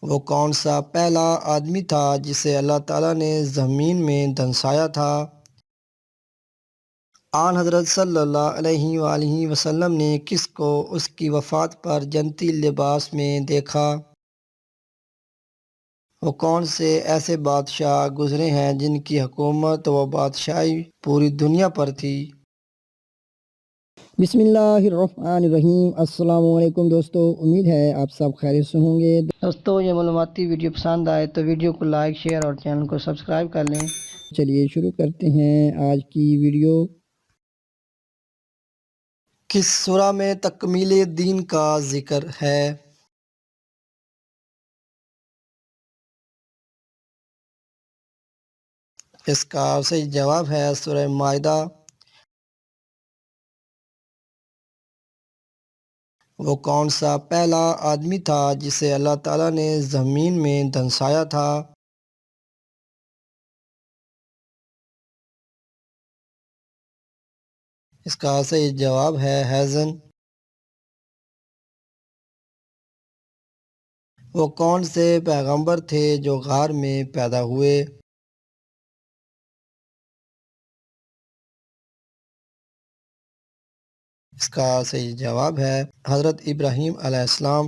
وہ کون سا پہلا آدمی تھا جسے اللہ تعالیٰ نے زمین میں دھنسایا تھا؟ آن حضرت صلی اللہ علیہ وآلہ وسلم نے کس کو اس کی وفات پر جنتی لباس میں دیکھا؟ وہ کون سے ایسے بادشاہ گزرے ہیں جن کی حکومت و بادشاہی پوری دنیا پر تھی؟ بسم اللہ الرحمن الرحیم۔ السلام علیکم دوستو، امید ہے آپ سب خیریت سے ہوں گے۔ دوستو یہ معلوماتی ویڈیو پسند آئے تو ویڈیو کو لائک، شیئر اور چینل کو سبسکرائب کر لیں۔ چلیے شروع کرتے ہیں آج کی ویڈیو۔ کس سورہ میں تکمیل دین کا ذکر ہے؟ اس کا صحیح جواب ہے سورہ مائدہ۔ وہ کون سا پہلا آدمی تھا جسے اللہ تعالیٰ نے زمین میں دھنسایا تھا؟ اس کا صحیح جواب ہے ہیزن۔ وہ کون سے پیغمبر تھے جو غار میں پیدا ہوئے؟ اس کا صحیح جواب ہے حضرت ابراہیم علیہ السلام۔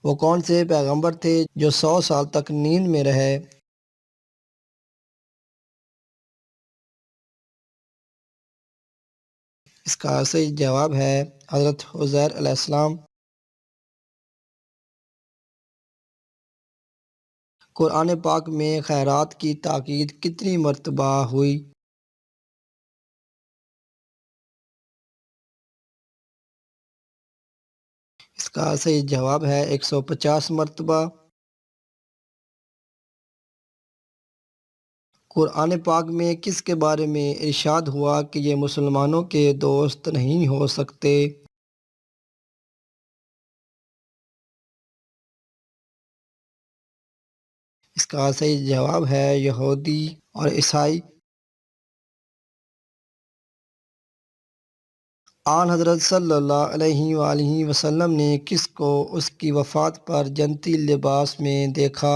وہ کون سے پیغمبر تھے جو 100 سال تک نیند میں رہے؟ اس کا صحیح جواب ہے حضرت عزیر علیہ السلام۔ قرآن پاک میں خیرات کی تاکید کتنی مرتبہ ہوئی؟ اس کا صحیح جواب ہے 150 مرتبہ۔ قرآن پاک میں کس کے بارے میں ارشاد ہوا کہ یہ مسلمانوں کے دوست نہیں ہو سکتے؟ اس کا صحیح جواب ہے یہودی اور عیسائی۔ آن حضرت صلی اللہ علیہ وآلہ وسلم نے کس کو اس کی وفات پر جنتی لباس میں دیکھا؟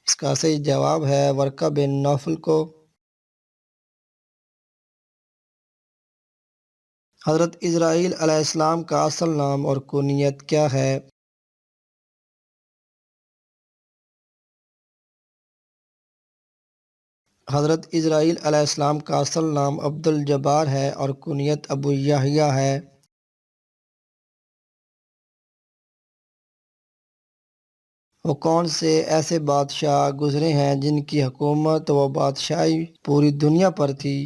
اس کا صحیح جواب ہے ورقہ بن نوفل کو۔ حضرت اسرائیل علیہ السلام کا اصل نام اور کنیت کیا ہے؟ حضرت اسرائیل علیہ السلام کا اصل نام عبد الجبار ہے اور کنیت ابو یحییٰ ہے۔ وہ کون سے ایسے بادشاہ گزرے ہیں جن کی حکومت و بادشاہی پوری دنیا پر تھی؟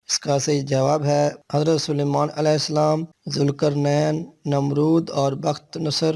اس کا صحیح جواب ہے حضرت سلیمان علیہ السلام، ذوالقرنین، نمرود اور بخت نصر۔